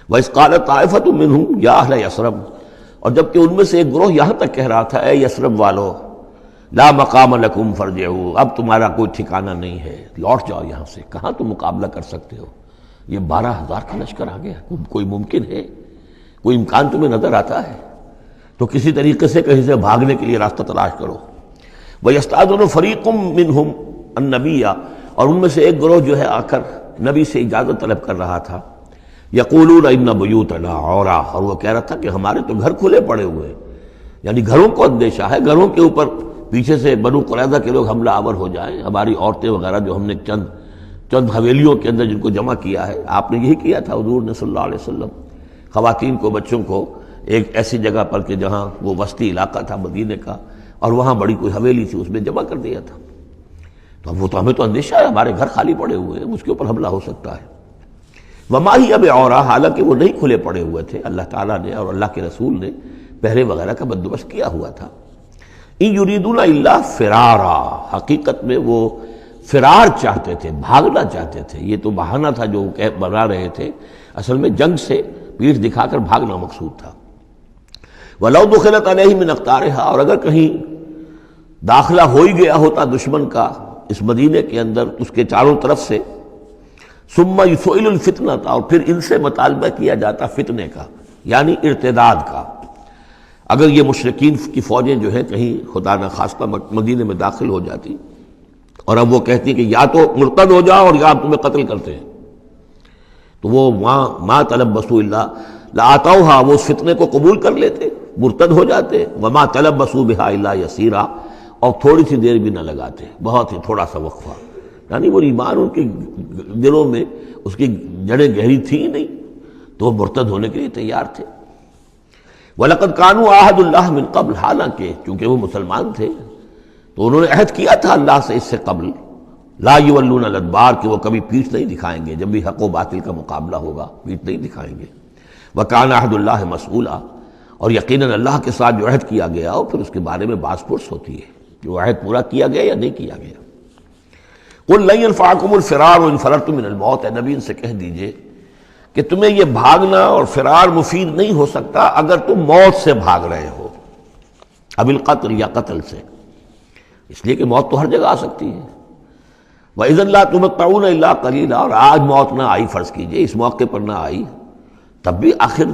وَإِذْ قَالَتْ طَائِفَةٌ مِّنْهُمْ يَا أَهْلَ يَثْرِبَ، اور جبکہ ان میں سے ایک گروہ یہاں تک کہہ رہا تھا اے یثرب والو لا مقام لکم فارجعوا، اب تمہارا کوئی ٹھکانہ نہیں ہے، لوٹ جاؤ یہاں سے، کہاں تم مقابلہ کر سکتے ہو، یہ 12,000 کا لشکر آ گیا، کوئی ممکن ہے، کوئی امکان تمہیں نظر آتا ہے؟ تو کسی طریقے سے کہیں سے بھاگنے کے لیے راستہ تلاش کرو۔ وَيَسْتَأْذِنُ فَرِيقٌ مِّنْهُمْ النَّبِيَّ، اور ان میں سے ایک گروہ جو ہے آ کر نبی سے اجازت طلب کر رہا تھا، یقولون ان بیوتنا عورا، اور وہ کہہ رہا تھا کہ ہمارے تو گھر کھلے پڑے ہوئے ہیں، یعنی گھروں کو اندیشہ ہے، گھروں کے اوپر پیچھے سے بنو قریظہ کے لوگ حملہ آور ہو جائیں، ہماری عورتیں وغیرہ جو ہم نے چند حویلیوں کے اندر جن کو جمع کیا ہے، آپ نے یہی کیا تھا حضور نے صلی اللہ علیہ وسلم، خواتین کو بچوں کو ایک ایسی جگہ پر کہ جہاں وہ وسطی علاقہ تھا مدینے کا، اور وہاں بڑی کوئی حویلی تھی اس میں جمع کر دیا تھا، تو اب وہ تو ہمیں تو اندیشہ ہے، ہمارے گھر خالی پڑے ہوئے ہیں، اس کے اوپر حملہ ہو سکتا ہے۔ وما ہی اب عورا، حالانکہ وہ نہیں کھلے پڑے ہوئے تھے، اللہ تعالیٰ نے اور اللہ کے رسول نے پہرے وغیرہ کا بندوبست کیا ہوا تھا۔ ان یریدون الا فرارا، حقیقت میں وہ فرار چاہتے تھے، بھاگنا چاہتے تھے، یہ تو بہانہ تھا جو بنا رہے تھے، اصل میں جنگ سے پیٹھ دکھا کر بھاگنا مقصود تھا۔ وَلَوْ دُخِلَتْ عَلَيْهِمْ مِنْ أَقْطَارِهَا، اور اگر کہیں داخلہ ہو ہی گیا ہوتا دشمن کا اس مدینے کے اندر اس کے چاروں طرف سے، ثُمَّ يُسْئِلُ الْفِتْنَةَ، اور پھر ان سے مطالبہ کیا جاتا فتنے کا، یعنی ارتداد کا۔ اگر یہ مشرکین کی فوجیں جو ہیں کہیں خدا نہ خواستہ مدینے میں داخل ہو جاتی اور اب وہ کہتی کہ یا تو مرتد ہو جاؤ اور یا آپ تمہیں قتل کرتے ہیں، تو وہ ما تلبسوا الا لآتوها، وہ اس فتنے کو قبول کر لیتے، مرتد ہو جاتے، وما تلبسوا بها الا یسیرا، اور تھوڑی سی دیر بھی نہ لگاتے، بہت ہی تھوڑا سا وقفہ، یعنی وہ ایمان ان کے دلوں میں اس کی جڑیں گہری تھی نہیں، تو وہ مرتد ہونے کے لیے تیار تھے۔ وَلَقَدْ كَانُوا عَاهَدُوا اللَّهِ مِنْ قَبْلُ، حالانکہ چونکہ وہ مسلمان تھے تو انہوں نے عہد کیا تھا اللہ سے اس سے قبل، لا یولون الادبار، کہ وہ کبھی پیٹھ نہیں دکھائیں گے، جب بھی حق و باطل کا مقابلہ ہوگا پیٹھ نہیں دکھائیں گے۔ وَكَانَ عَهْدُ اللَّهِ مَسْئُولًا، اور یقیناً اللہ کے ساتھ جو عہد کیا گیا اور پھر اس کے بارے میں باز پرس ہوتی ہے کہ وہ عہد پورا کیا گیا یا نہیں کیا گیا۔ قُلْ لَن يَنفَعَكُمُ الْفِرَارُ إِنْ فَرَرْتُم مِّنَ الْمَوْتِ، اے نبی ان سے کہہ دیجئے کہ تمہیں یہ بھاگنا اور فرار مفید نہیں ہو سکتا اگر تم موت سے بھاگ رہے ہو، اب القتل یا قتل سے، اس لیے کہ موت تو ہر جگہ آ سکتی ہے۔ وَإِذًا لَا تُمَتَّعُونَ إِلَّا قَلِيلًا، اور آج موت نہ آئی، فرض کیجئے اس موقع پر نہ آئی، تب بھی آخر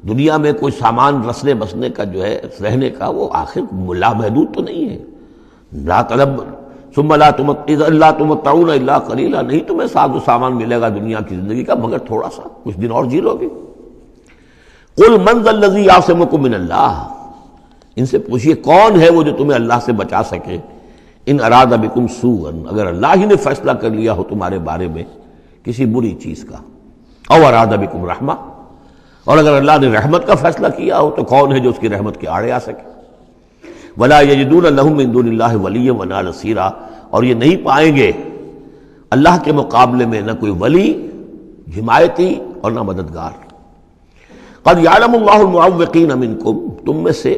دنیا میں کوئی سامان رسنے بسنے کا جو ہے رہنے کا وہ آخر لامحدود تو نہیں ہے۔ لا طلب ثم لا تمتعون الا قلیلا، نہیں تمہیں ساز و سامان ملے گا دنیا کی زندگی کا مگر تھوڑا سا، کچھ دن اور جی لو گے۔ قل من ذا الذی یعصمکم من اللہ، ان سے پوچھئے کون ہے وہ جو تمہیں اللہ سے بچا سکے، ان اراد بکم سوءا، اگر اللہ ہی نے فیصلہ کر لیا ہو تمہارے بارے میں کسی بری چیز کا، او اراد بکم رحمہ، اور اگر اللہ نے رحمت کا فیصلہ کیا ہو تو کون ہے جو اس کی رحمت کے آڑے آ سکے۔ ولا یجدون لهم من دون اللہ ولیا ولا نصیرا، اور یہ نہیں پائیں گے اللہ کے مقابلے میں نہ کوئی ولی حمایتی اور نہ مددگار۔ قد یعلم اللہ المعوقین منکم، تم میں سے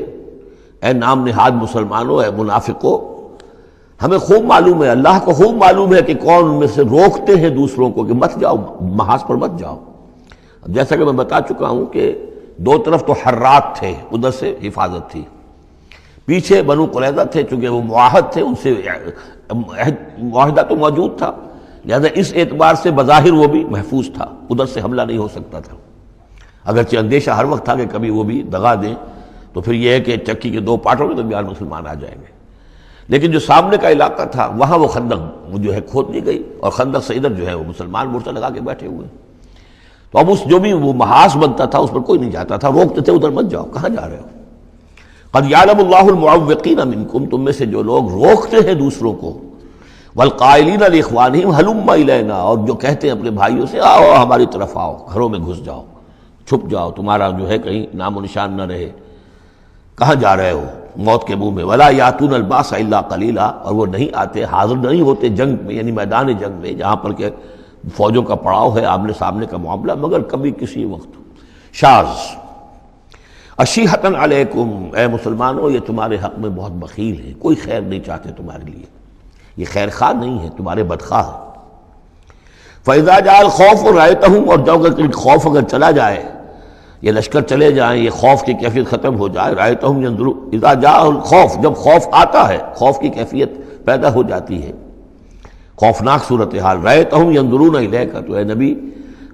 اے نام نہاد مسلمانوں، اے منافقوں، ہمیں خوب معلوم ہے، اللہ کو خوب معلوم ہے کہ کون ان میں سے روکتے ہیں دوسروں کو کہ مت جاؤ، محاذ پر مت جاؤ۔ جیسا کہ میں بتا چکا ہوں کہ دو طرف تو حرات تھے، ادھر سے حفاظت تھی، پیچھے بنو قریظہ تھے، چونکہ وہ معاہد تھے، ان سے معاہدہ تو موجود تھا، لہذا اس اعتبار سے بظاہر وہ بھی محفوظ تھا، ادھر سے حملہ نہیں ہو سکتا تھا، اگرچہ اندیشہ ہر وقت تھا کہ کبھی وہ بھی دغا دیں تو پھر یہ ہے کہ چکی کے دو پارٹوں کے درمیان مسلمان آ جائیں گے۔ لیکن جو سامنے کا علاقہ تھا وہاں وہ خندق وہ جو ہے کھود دی گئی، اور خندق سے ادھر جو ہے وہ مسلمان مورچہ لگا کے بیٹھے ہوئے، تو اب اس جو بھی وہ محاذ بنتا تھا اس پر کوئی نہیں جاتا تھا، روکتے تھے ادھر مت جاؤ، کہاں جا رہے ہو۔ قد یعلم اللہ المعوقین منکم، تم میں سے جو لوگ روکتے ہیں دوسروں کو، والقائلین لاخوانہم ہلم الینا، اور جو کہتے ہیں اپنے بھائیوں سے آؤ ہماری طرف آؤ، گھروں میں گھس جاؤ، چھپ جاؤ، تمہارا جو ہے کہیں نام و نشان نہ رہے، کہاں جا رہے ہو موت کے منہ میں۔ ولا یاتون الباس الا قلیلا، اور وہ نہیں آتے، حاضر نہیں ہوتے جنگ میں، یعنی میدان جنگ میں جہاں پر کہ فوجوں کا پڑاؤ ہے، آمنے سامنے کا معاملہ، مگر کبھی کسی وقت۔ شاذ اشیحتن علیکم، اے مسلمانوں یہ تمہارے حق میں بہت بخیل ہے، کوئی خیر نہیں چاہتے تمہارے لیے، یہ خیر خواہ نہیں ہے، تمہارے بدخواہ ہے۔ فَإِذَا جَاءَ الْخَوْفُ رَأَيْتَهُمْ، اور جب خوف اگر چلا جائے، یہ لشکر چلے جائیں، یہ خوف کی کیفیت ختم ہو جائے، رَأَيْتَهُمْ يَنظُرُونَ، اذا جاء الخوف، جب خوف آتا ہے، خوف کی کیفیت پیدا ہو جاتی ہے، خوفناک صورتحال، رَأَيْتَهُمْ يَنظُرُونَ إِلَيْكَ، تو اے نبی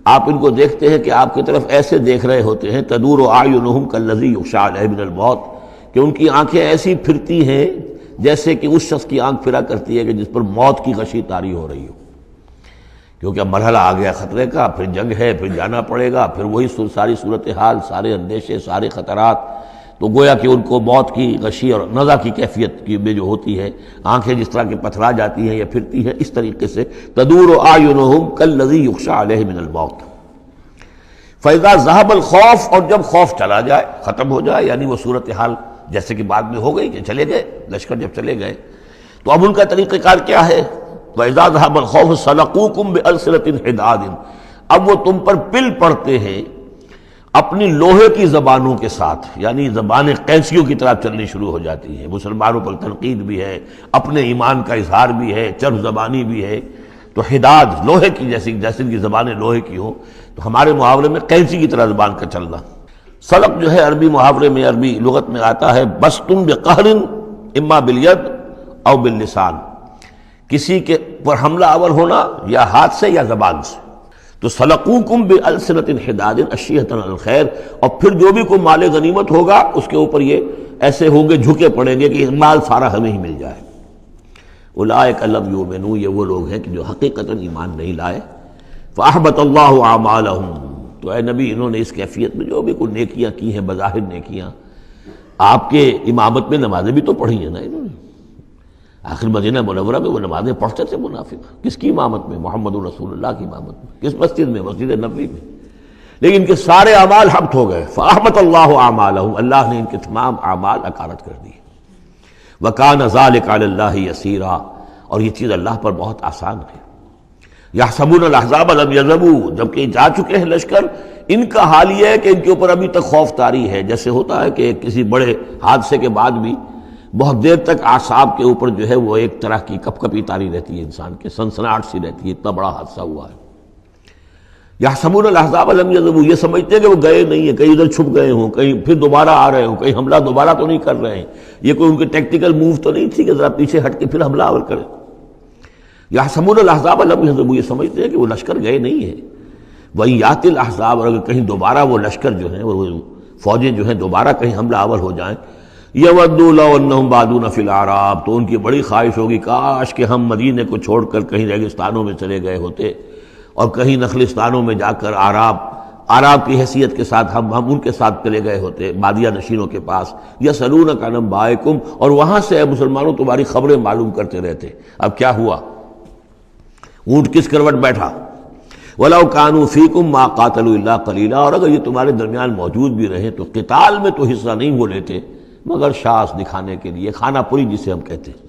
آپ ان کو دیکھتے ہیں کہ آپ کی طرف ایسے دیکھ رہے ہوتے ہیں، تدور اعینہم کالذی یغشی علیہ من الموت، کہ ان کی آنکھیں ایسی پھرتی ہیں جیسے کہ اس شخص کی آنکھ پھرا کرتی ہے کہ جس پر موت کی غشی طاری ہو رہی ہو، کیونکہ اب مرحلہ آ گیا خطرے کا، پھر جنگ ہے، پھر جانا پڑے گا، پھر وہی ساری صورتحال، سارے اندیشے، سارے خطرات، تو گویا کہ ان کو موت کی غشی اور نزع کی کیفیت کی میں جو ہوتی ہے، آنکھیں جس طرح کے پتھرا جاتی ہیں یا پھرتی ہیں، اس طریقے سے تدور اعینہم کالذی یغشی علیہ من الموت۔ فَإِذَا ذَهَبَ الْخَوْفُ، اور جب خوف چلا جائے، ختم ہو جائے، یعنی وہ صورتحال جیسے کہ بعد میں ہو گئی کہ چلے گئے لشکر، جب چلے گئے تو اب ان کا طریقہ کار کیا ہے؟ وَإِذَا ذَهَبَ الْخَوْفُ سَلَقُوكُم بِأَلْسِنَةٍ حِدَادٍ، اب وہ تم پر پل پڑتے ہیں اپنی لوہے کی زبانوں کے ساتھ، یعنی زبانیں قینچیوں کی طرح چلنی شروع ہو جاتی ہیں، مسلمانوں پر تنقید بھی ہے، اپنے ایمان کا اظہار بھی ہے، چرب زبانی بھی ہے، تو حداد لوہے کی جیسے ان کی زبانیں لوہے کی ہوں، تو ہمارے محاورے میں قینچی کی طرح زبان کا چلنا۔ سلق جو ہے عربی محاورے میں، عربی لغت میں آتا ہے بسطن بقہر اما بالید او باللسان، کسی کے پر حملہ آور ہونا یا ہاتھ سے یا زبان سے۔ تو سلقوکم بالسنۃ حداد اشیۃ علی الخیر، اور پھر جو بھی کوئی مال غنیمت ہوگا اس کے اوپر یہ ایسے ہوں گے، جھکے پڑیں گے کہ مال سارا ہمیں ہی مل جائے۔ اولئک لم یؤمنوا، یہ وہ لوگ ہیں کہ جو حقیقتاً ایمان نہیں لائے۔ فاحبط اللہ اعمالہم، تو اے نبی انہوں نے اس کیفیت میں جو بھی کوئی نیکیاں کی ہیں، بظاہر نیکیاں، آپ کے امامت میں نمازیں بھی تو پڑھی ہیں نا انہوں نے، آخر مدینہ منورہ میں وہ نمازیں پڑھتے تھے منافق، کس کی امامت میں؟ محمد رسول اللہ کی امامت میں، کس مسجد میں؟ مسجد نبوی میں، لیکن ان کے سارے اعمال حبط ہو گئے۔ فاحبط اللہ اعمالہم، اللہ نے ان کے تمام اعمال اکارت کر دیے۔ وَكَانَ ذَلِكَ عَلَى اللَّهِ يَسِيرًا، اور یہ چیز اللہ پر بہت آسان ہے۔ يَحْسَبُونَ الْأَحْزَابَ لَمْ يَذْهَبُوا، جبکہ جا چکے ہیں لشکر، ان کا حال یہ ہے کہ ان کے اوپر ابھی تک خوف طاری ہے، جیسے ہوتا ہے کہ کسی بڑے حادثے کے بعد بھی بہت دیر تک اعصاب کے اوپر جو ہے وہ ایک طرح کی کپ کپی طاری رہتی ہے، انسان کے سنسناہٹ سی رہتی ہے، اتنا بڑا حادثہ ہوا ہے۔ يَحْسَبُونَ الْأَحْزَابَ لَمْ يَذْهَبُوا، یہ سمجھتے ہیں کہ وہ گئے نہیں ہیں، کہیں ادھر چھپ گئے ہوں، کہیں پھر دوبارہ آ رہے ہوں، کہیں حملہ دوبارہ تو نہیں کر رہے ہیں، یہ کوئی ان کے ٹیکٹیکل موو تو نہیں تھی کہ ذرا پیچھے ہٹ کے پھر حملہ آور کریں۔ يَحْسَبُونَ الْأَحْزَابَ لَمْ يَذْهَبُوا، یہ سمجھتے ہیں کہ وہ لشکر گئے نہیں ہیں۔ وَإِن يَأْتِ الْأَحْزَابُ، اور اگر کہیں دوبارہ وہ لشکر جو ہیں، وہ فوجیں جو ہیں دوبارہ کہیں حملہ آور ہو جائیں، يَوَدُّوا لَوْ أَنَّهُمْ بَادُونَ فِي الْأَعْرَابِ، تو ان کی بڑی خواہش ہوگی کاش کہ ہم مدینے کو چھوڑ کر کہیں ریگستانوں میں چلے گئے ہوتے، اور کہیں نخلستانوں میں جا کر آراب کی حیثیت کے ساتھ ہم ان کے ساتھ چلے گئے ہوتے، بادیہ نشینوں کے پاس۔ یسألونک عن انبائکم، اور وہاں سے اے مسلمانوں تمہاری خبریں معلوم کرتے رہتے، اب کیا ہوا، اونٹ کس کروٹ بیٹھا۔ وَلَوْ كَانُوا فِيكُمْ مَا قَاتَلُوا إِلَّا قَلِيلًا، اور اگر یہ تمہارے درمیان موجود بھی رہے تو قتال میں تو حصہ نہیں وہ لیتے مگر شاس دکھانے کے لیے، خانہ پوری جسے ہم کہتے ہیں۔